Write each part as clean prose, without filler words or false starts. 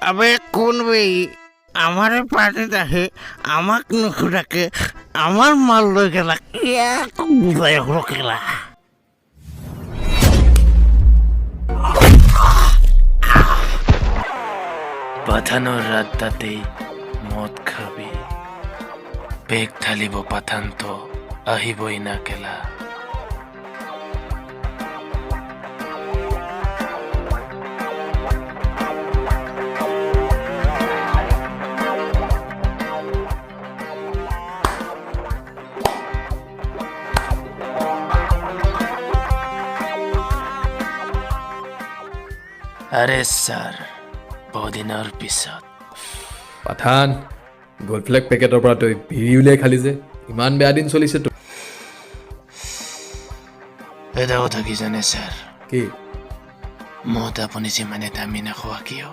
আবে কোন বেই আমারে পার্টিত আহে আমাক নুসুধাকে আমার মাল লৈ গেলা ইয়াক বুঝাই রকেলা পাঠানোর রাতটাতেই মদ খাবি বেগ ঢালিব পাঠান তো আহিবই না কেলা আরে স্যার বহুদিনৰ পিছত পাঠান গোল্ড ফ্লেগ পেকেটৰ পৰা তই বিৰি উলিয়াই খালি যে ইমান বেয়া দিন চলিছে তো এটা কথা কি জানে স্যার কি মদ আপুনি যিমানে দামী নাখোৱা কিয়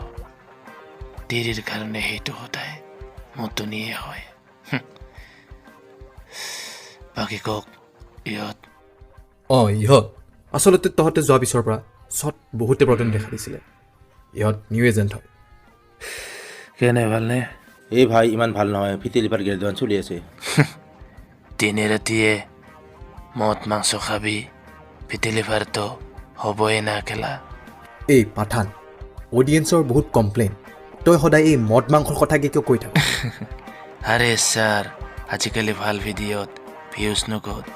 দেৰিৰ কাৰণে সেইটো সদায় মদটো নিয়ে হয় বাকী কওক ইহঁত ইহঁত আচলতে তহঁতে যোৱা পিছৰ পৰা চত বহুতে প্ৰব্লেম দেখা দিছিলে ইহঁত নিউ এজেণ্ট হয় কেনে ভালনে এই ভাই ইমান ভাল নহয় ফিটি লিভাৰ গ্ৰেজুৱেশ্যন চলি আছে দিনে ৰাতিয়ে মদ মাংস খাবি ফিটি লিভাৰটো হ'বই না কেলা এই পাঠান অডিয়েঞ্চৰ বহুত কমপ্লেইন তই সদায় এই মদ মাংসৰ কথাকে কিয় কৈ থাক আৰে ছাৰ আজিকালি ভাল ভিডিঅ'ত ভিউজ নগ'ত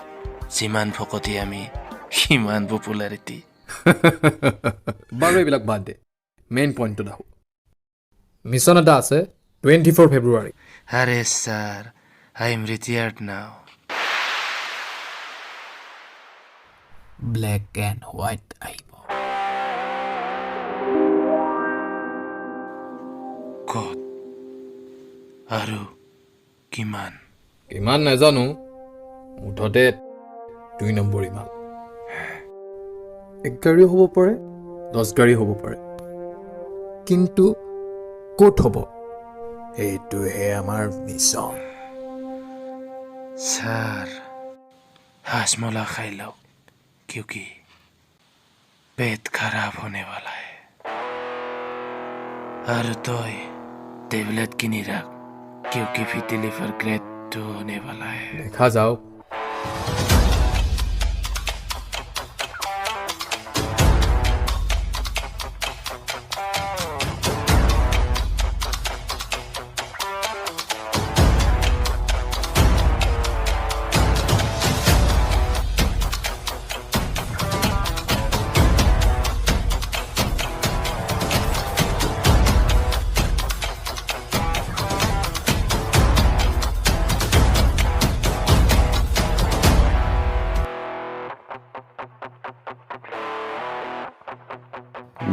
যিমান ফকতি আমি সিমান পপুলাৰিটি বাৰু এইবিলাক বাদ দে মেইন পইণ্টটোত আহোঁ মিছন এটা আছে 24 ফেব্ৰুৱাৰী আৰে ছাৰ আই এম ৰিটায়াৰ্ড নাও ব্লেক এণ্ড হোৱাইট আহিব ক'ত আৰু কিমান ইমান নাজানো মুঠতে 2 নম্বৰ ইমান 1 গাড়ীও হ'ব পাৰে 10 গাড়ী হ'ব পাৰে কিন্তু ক'ত হ'ব এইটোহে আমাৰ মিছন ছাৰ হাজমলা খাই লওক क्योंकि पेट खराब होने वाला है और तोय टेबलेट किनी रख क्योंकि फीटी लिवर ग्रेड 2 होने वाला है দেখা যাওক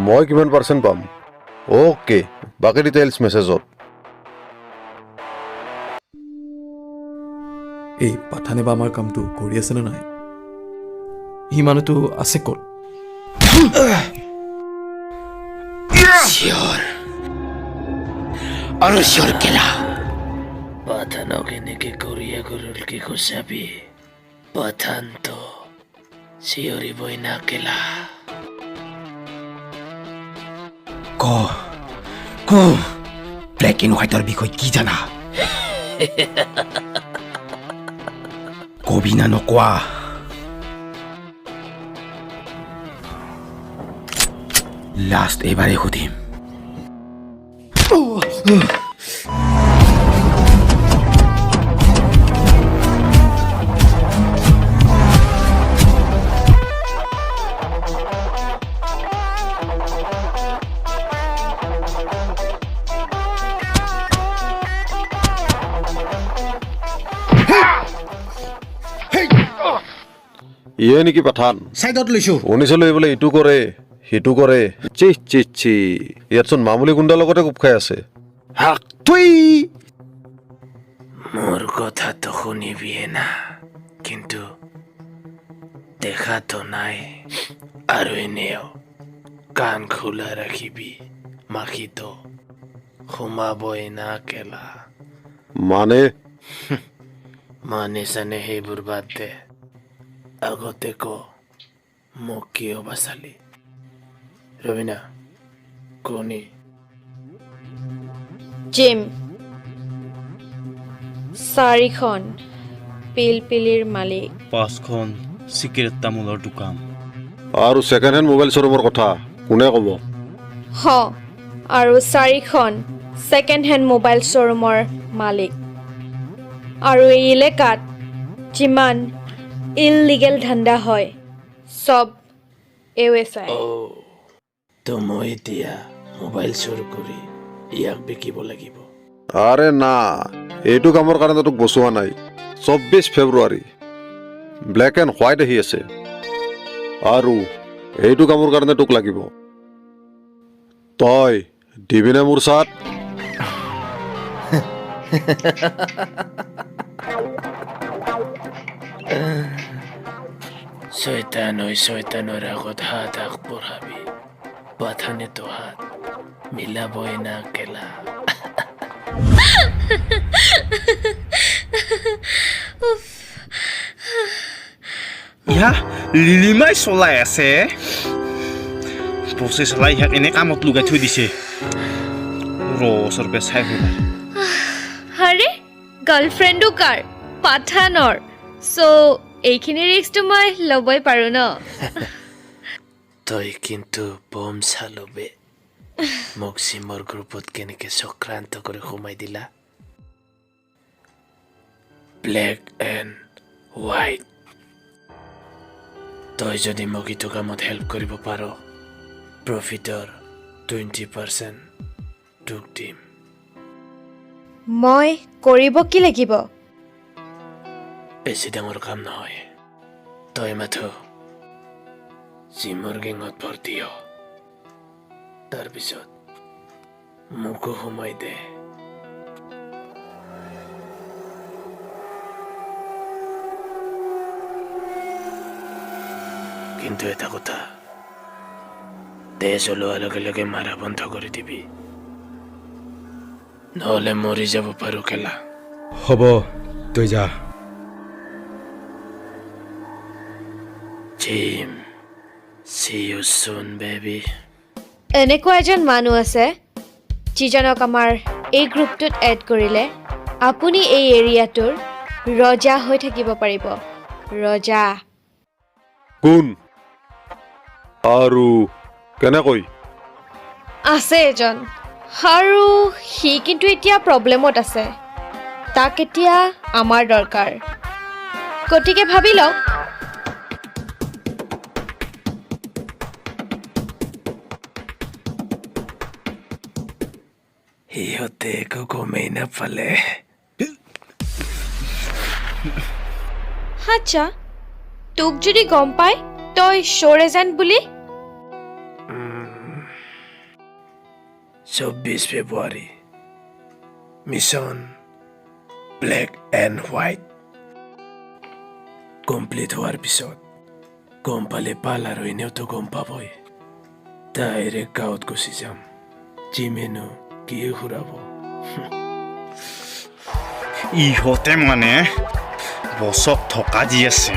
মই কিমান পাৰ্চেণ্ট পাম অ'কে বাকী ডিটেইলছ মেছেজত এই পাঠানে বা আমাৰ কামটো কৰি আছে নে নাই সি মানুহটো আছে ক'ত श्योर और श्योर केला पठानो केनेके कोरिया गरुल के खुशाबी पठान तो सियोरी बोइना केला को ब्लैक एंड व्हाइटर বিষয় কি জানা কবি না নকোৱা লাষ্ট এবাৰে সুধিম ইয়ে নেকি পাঠান সাইডত লৈছো শুনিছিলোঁ বোলে ইটো কৰে সিটো কৰে চি ইয়াতচোন মামুলি গুণ্ডাৰ লগতে কোপ খাই আছে তুই মোর কথা তো শুনিবিয়ে না কিন্তু দেখা তো নাই আর এনেও কান খোলা রাখিবি মাখি তো ঘুমাবই না কেলা মানে মানে সানে সেইবোৰ বাদ দে আগতে ক মোক কিয় বাচালি ৰবিনা কণী জিম 4খন পিলপিলিৰ মালিক 5খন চিগাৰেট তামোলৰ দোকান আৰু ছেকেণ্ড হেণ্ড মোবাইল শ্বৰুমৰ কথা কোনে ক'ব আৰু 4খন ছেকেণ্ড হেণ্ড মোবাইল শ্বৰুমৰ মালিক আৰু এই এলেকাত যিমান ইললিগেল ধান্দা হয় সব এৱে চাই তো মই এতিয়া মোবাইল চুৰ কৰি ইয়াক বিকিব লাগিব আৰে না এইটো কামৰ কাৰণে তোক বচোৱা নাই 24 ফেব্ৰুৱাৰী ব্লেক এণ্ড হোৱাইট আহি আছে আৰু এইটো কামৰ কাৰণে তোক লাগিব তই দিবিনে মোৰ চাত শয়তানৰ আগত হাত আগবঢ়াবি পাঠানে তো হাত মিলাবই না কেলা ইয়া লিলিমাই চলাই আছে বছে চলাই ইয়াক এনে কামত লগাই থৈ দিছে ৰচৰপে চাই হ'ল আৰে গাৰ্লফ্ৰেণ্ডো কাৰ পাঠানৰ সো এইখিনি ৰিস্কটো মই ল'বই পাৰো ন তই কিন্তু বম চালবে মোক চিমৰ গ্ৰুপত কেনেকে চক্ৰান্ত কৰি সোমাই দিলা ব্লেক এণ্ড হোৱাইট তই যদি মোক ইটো কামত হেল্প কৰিব পাৰ প্ৰফিটৰ 20% তোক দিম মই কৰিব কি লাগিব বেছি ডাঙৰ কাম নহয় তই মাথো চিমৰ গেঙত ভৰ্তি হ তাৰপিছত মোকো সোমাই দে কিন্তু এটা কথা তেজ ওলোৱাৰ লগে লগে মাৰা বন্ধ কৰি দিবি নহ'লে মৰি যাব পাৰো খেলা হ'ব তই যা Jim, see you soon, baby. এনেকুৱা এজন মানুহ আছে যিজনক আমাৰ এই গ্ৰুপটোত এড কৰিলে আপুনি এই এৰিয়াটোৰ ৰজা হৈ থাকিব পাৰিব ৰজা কোন আৰু কেনেকৈ আছে এজন আৰু সি কিন্তু এতিয়া প্ৰব্লেমত আছে তাক এতিয়া আমাৰ দৰকাৰ গতিকে ভাবি লওক সিহঁতে একো গমেই নাপালে আচ্ছা তোক যদি গম পায় তই শ্বৰ এজেণ্ট বুলি 24 ফেব্ৰুৱাৰী mission black and white complete হোৱাৰ পিছত গম পালে পাল আৰু এনেওতো গম পাবই ডাইৰেক্ট গাঁৱত গুচি যাম জিমেনো কি ঘূৰাব ইহঁতে মানে বছক থকা দি আছে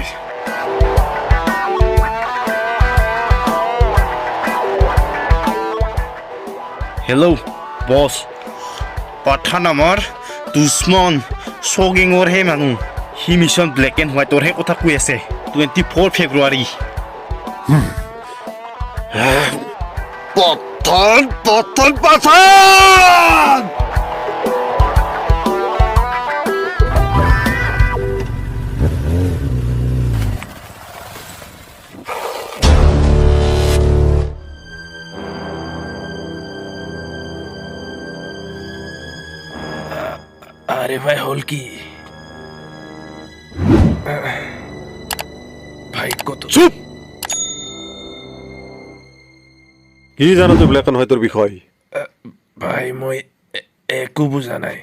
হেল্ল' বছ পাঠান আমাৰ দুশ্মন চগিঙৰহে মানুহ সি মিছন ব্লেক এণ্ড হোৱাইটৰহে কথা কৈ আছে 24 ফেব্ৰুৱাৰী পাঠান পাঠান পাঠান আরে ভাই হল কি ভাই কত চুপ কি জানো তুই ব্লেক এণ্ড হোৱাইটৰ বিষয় ভাই মই একো বুজা নাই